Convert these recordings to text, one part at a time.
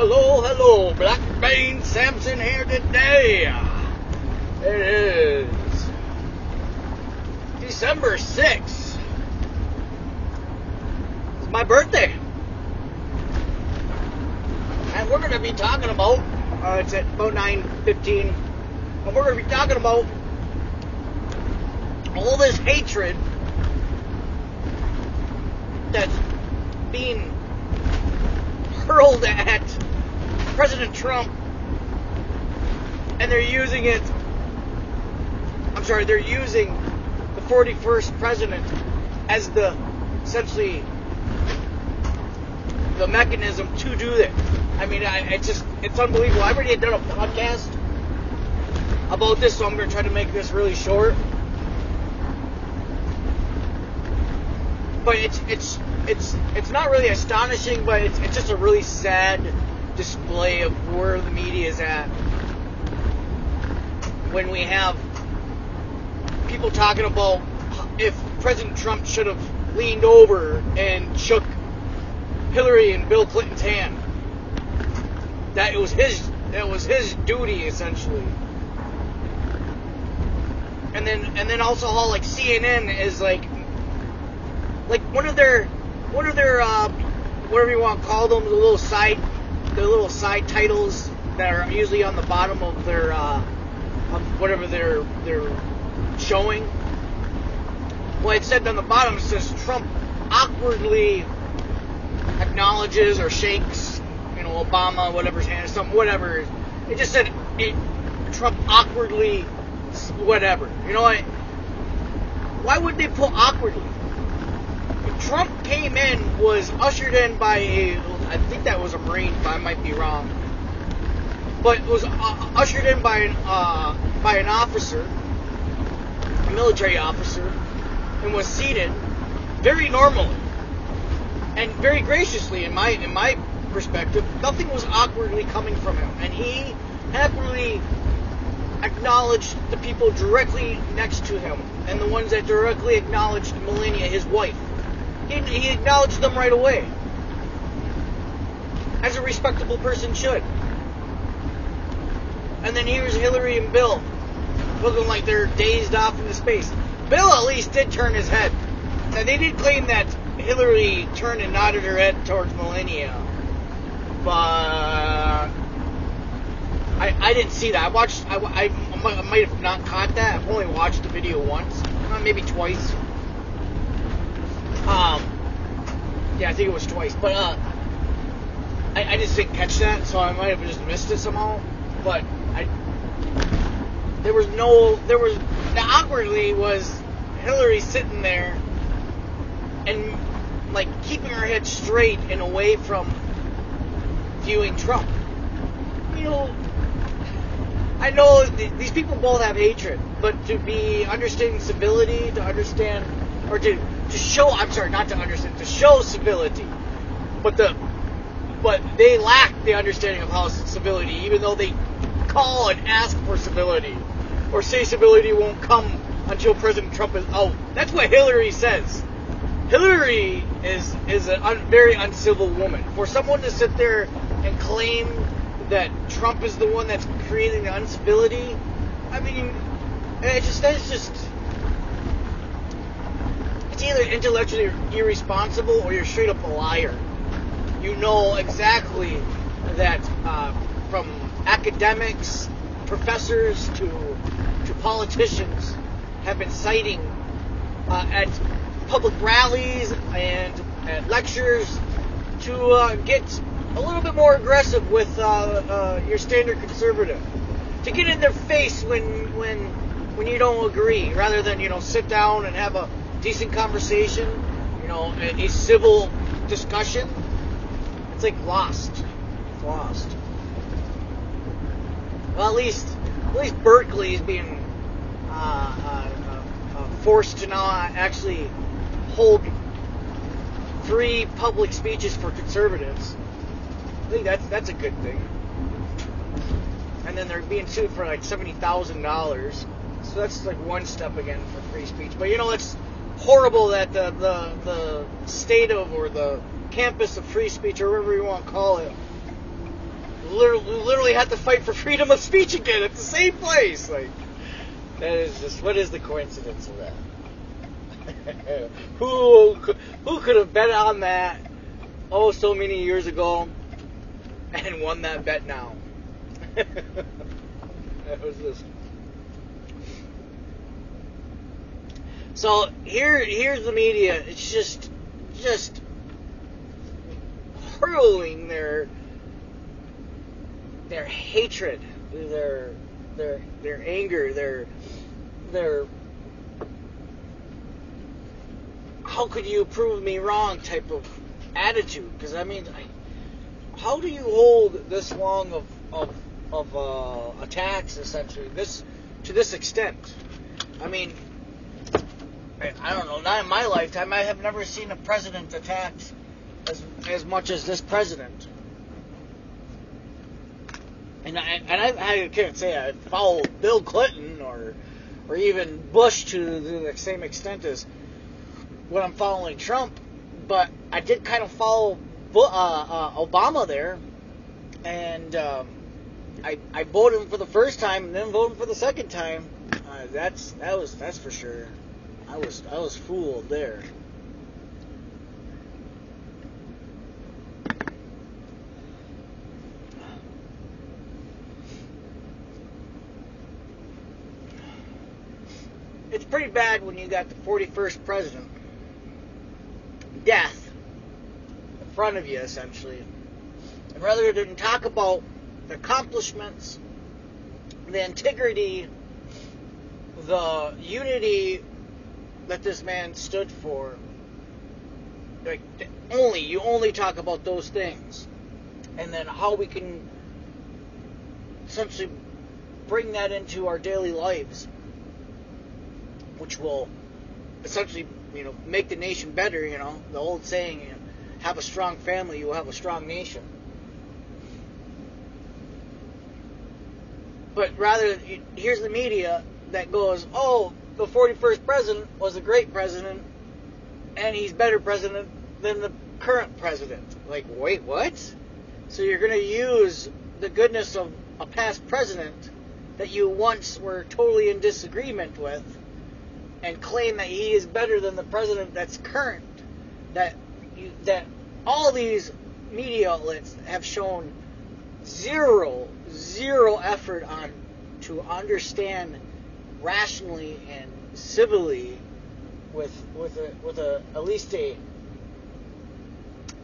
Hello, hello, Blackbane Samson here today. It is December 6th. It's my birthday. And we're going to be talking about, it's at about 9:15, and we're going to be talking about all this hatred that's being hurled at President Trump, and they're using the 41st president as the, essentially, the mechanism to do that. I mean, it's unbelievable. I already had done a podcast about this, so I'm going to try to make this really short. But it's not really astonishing, but it's just a really sad display of where the media is at when we have people talking about if President Trump should have leaned over and shook Hillary and Bill Clinton's hand. That it was his duty, essentially. And then also how like CNN is like one of their whatever you want to call them, the little side titles that are usually on the bottom of their of whatever they're showing. Well, it said on the bottom, it says Trump awkwardly acknowledges or shakes, Obama, whatever's hand, something, whatever. It just said Trump awkwardly, whatever. You know what? Why would they put awkwardly? Trump came in, was ushered in by I think that was a Marine, but I might be wrong. But was ushered in by an officer, a military officer, and was seated very normally and very graciously, in my perspective. Nothing was awkwardly coming from him, and he happily acknowledged the people directly next to him, and the ones that directly acknowledged Melania, his wife. He acknowledged them right away, as a respectable person should. And then here's Hillary and Bill, looking like they're dazed off into space. Bill at least did turn his head. Now, they did claim that Hillary turned and nodded her head towards Melania, but I didn't see that. I might have not caught that. I've only watched the video once, maybe twice. Yeah, I think it was twice, but I just didn't catch that, so I might have just missed it somehow. But the awkwardly was Hillary sitting there and like keeping her head straight and away from viewing Trump. I know these people both have hatred, but to be understanding civility, to understand, or to show, I'm sorry, not to understand, to show civility, but they lack the understanding of how civility, even though they call and ask for civility, or say civility won't come until President Trump is out. That's what Hillary says. Hillary is a very uncivil woman. For someone to sit there and claim that Trump is the one that's creating the uncivility, I mean, it's either intellectually irresponsible or you're straight up a liar. You know exactly that from academics, professors to politicians have been citing at public rallies and at lectures to get a little bit more aggressive with your standard conservative, to get in their face when you don't agree, rather than sit down and have a decent conversation, a civil discussion. It's like lost. It's lost. Well, at least Berkeley is being forced to now actually hold free public speeches for conservatives. I think that's a good thing. And then they're being sued for like $70,000. So that's like one step again for free speech. But it's horrible that the state of, or the campus of free speech, or whatever you want to call it, literally had to fight for freedom of speech again at the same place. Like, that is just, what is the coincidence of that? Who could have bet on that so many years ago and won that bet now? That was just. So here's the media. It's just hurling their hatred, their anger, their how could you prove me wrong type of attitude. Because I mean, how do you hold this long of attacks essentially to this extent? I mean, I don't know. Not in my lifetime. I have never seen a president attacked as much as this president. And I can't say I follow Bill Clinton or even Bush to the same extent as when I'm following Trump, but I did kind of follow Obama there, and I voted him for the first time and then voted him for the second time. That's for sure. I was fooled there. It's pretty bad when you got the 41st president, death, in front of you essentially, and rather than talk about the accomplishments, the integrity, the unity that this man stood for, like you only talk about those things, and then how we can essentially bring that into our daily lives, which will essentially, make the nation better. The old saying, have a strong family, you will have a strong nation. But rather, here's the media that goes, the 41st president was a great president, and he's better president than the current president. Like, wait, what? So you're going to use the goodness of a past president that you once were totally in disagreement with and claim that he is better than the president that's current, that all these media outlets have shown zero effort on to understand rationally and civilly with at least a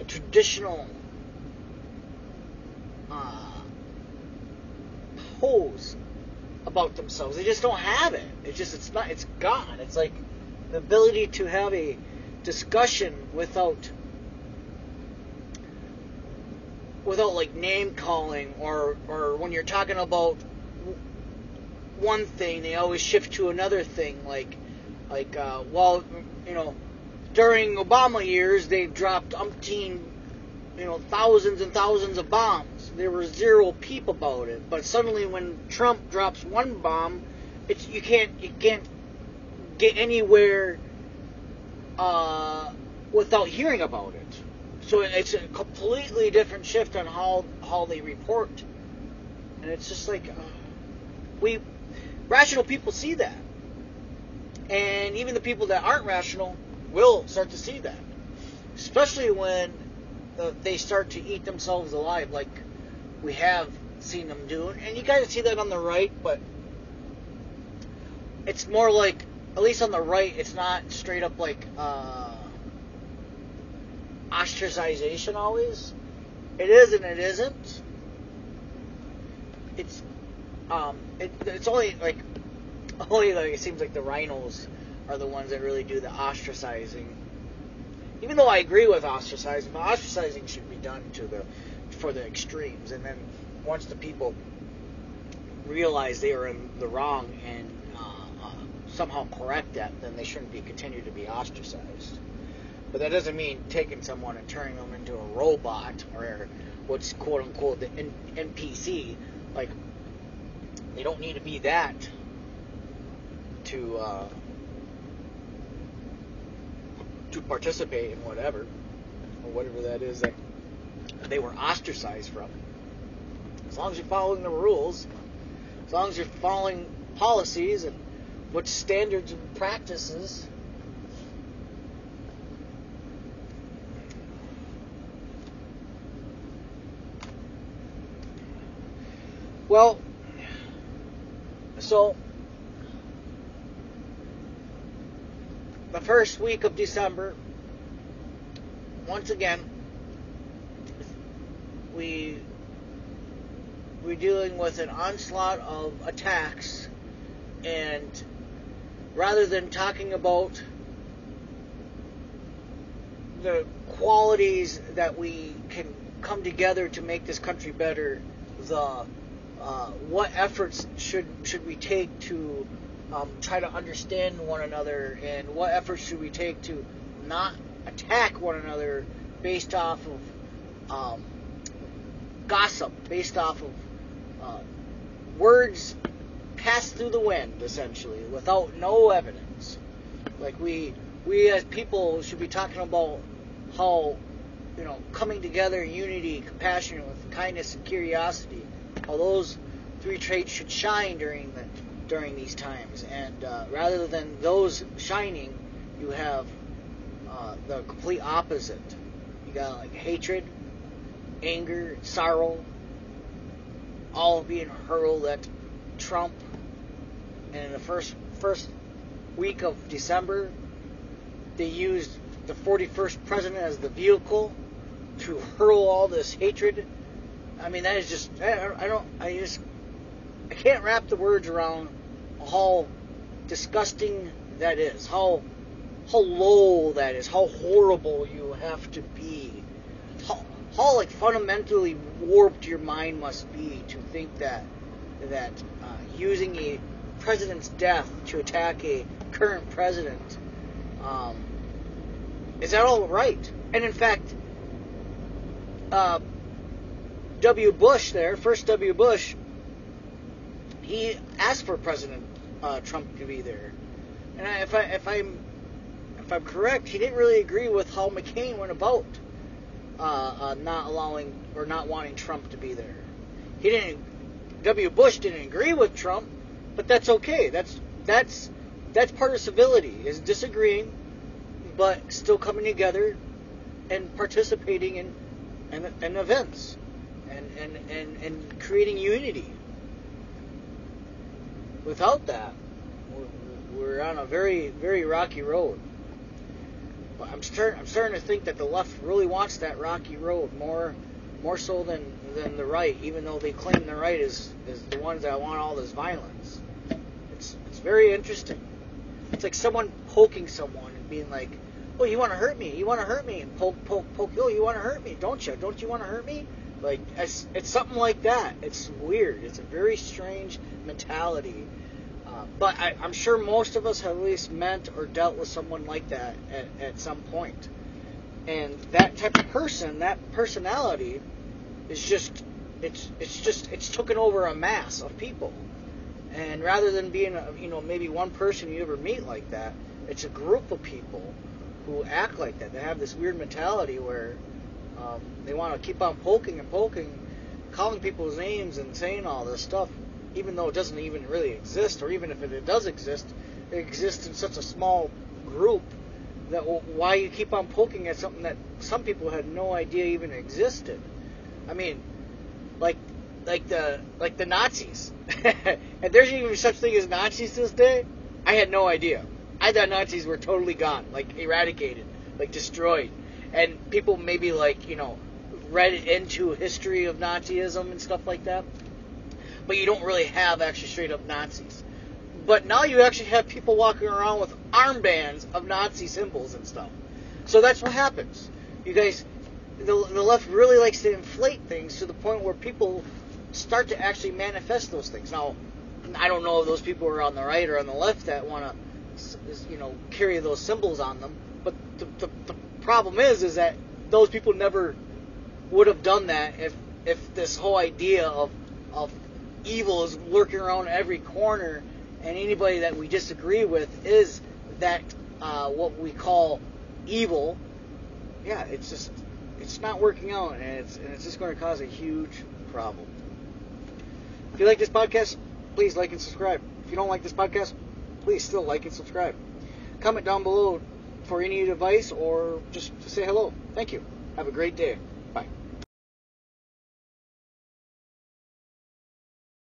traditional pose about themselves. They just don't have it. It's gone. It's like the ability to have a discussion without like name calling, or when you're talking about one thing, they always shift to another thing. During Obama years, they dropped umpteen, thousands and thousands of bombs. There were zero peep about it. But suddenly, when Trump drops one bomb, you can't get anywhere without hearing about it. So it's a completely different shift on how they report, and it's just like rational people see that, and even the people that aren't rational will start to see that, especially when they start to eat themselves alive, like we have seen them do. And you guys see that on the right, but it's more like, at least on the right, it's not straight up like ostracization always. It is and it isn't. It's only like it seems like the rhinos are the ones that really do the ostracizing. Even though I agree with ostracizing, but ostracizing should be done for the extremes, and then once the people realize they were in the wrong and somehow correct that, then they shouldn't be continue to be ostracized. But that doesn't mean taking someone and turning them into a robot, or what's quote unquote the NPC. Like, they don't need to be that to participate in whatever that is that they were ostracized from. As long as you're following the rules, as long as you're following policies and what standards and practices. Well, so the first week of December, once again, we're dealing with an onslaught of attacks, and rather than talking about the qualities that we can come together to make this country better, what efforts should we take to try to understand one another, and what efforts should we take to not attack one another based off of gossip, based off of words passed through the wind, essentially, without no evidence. Like we as people should be talking about how, coming together, unity, compassion, with kindness and curiosity, how those three traits should shine during these times. And rather than those shining, you have the complete opposite. You got like hatred, anger, sorrow, all being hurled at Trump. And in the first week of December, they used the 41st president as the vehicle to hurl all this hatred. I mean, that is just, I can't wrap the words around how disgusting that is, how low that is, how horrible you have to be, how like fundamentally warped your mind must be to think that using a president's death to attack a current president is that all right? And in fact, W. Bush there, first W. Bush, he asked for President Trump to be there, and if I'm correct, he didn't really agree with how McCain went about not allowing or not wanting Trump to be there. W. Bush didn't agree with Trump, but that's okay. That's part of civility, is disagreeing, but still coming together and participating in events and creating unity. Without that, we're on a very, very rocky road. But I'm starting to think that the left really wants that rocky road more so than the right, even though they claim the right is the ones that want all this violence. It's very interesting. It's like someone poking someone and being like, "Oh, you want to hurt me? You want to hurt me?" And poke. "Oh, you want to hurt me? Don't you? Don't you want to hurt me?" Like it's something like that. It's weird. It's a very strange mentality. But I'm sure most of us have at least met or dealt with someone like that at some point. And that type of person, that personality, is it's taken over a mass of people. And rather than being maybe one person you ever meet like that, it's a group of people who act like that. They have this weird mentality where they want to keep on poking, calling people's names and saying all this stuff, even though it doesn't even really exist, or even if it does exist, it exists in such a small group that why you keep on poking at something that some people had no idea even existed. I mean, like the Nazis. And there's even such thing as Nazis to this day. I had no idea. I thought Nazis were totally gone, like eradicated, like destroyed. And people maybe read into history of Nazism and stuff like that. But you don't really have actually straight up Nazis. But now you actually have people walking around with armbands of Nazi symbols and stuff. So that's what happens. You guys, the left really likes to inflate things to the point where people start to actually manifest those things. Now, I don't know if those people are on the right or on the left that want to, carry those symbols on them. But the problem is that those people never would have done that if this whole idea of evil is lurking around every corner, and anybody that we disagree with is that what we call evil. Yeah, it's not working out, and it's just going to cause a huge problem. If you like this podcast, please like and subscribe. If you don't like this podcast, please still like and subscribe. Comment down below for any advice or just to say hello. Thank you. Have a great day. Bye.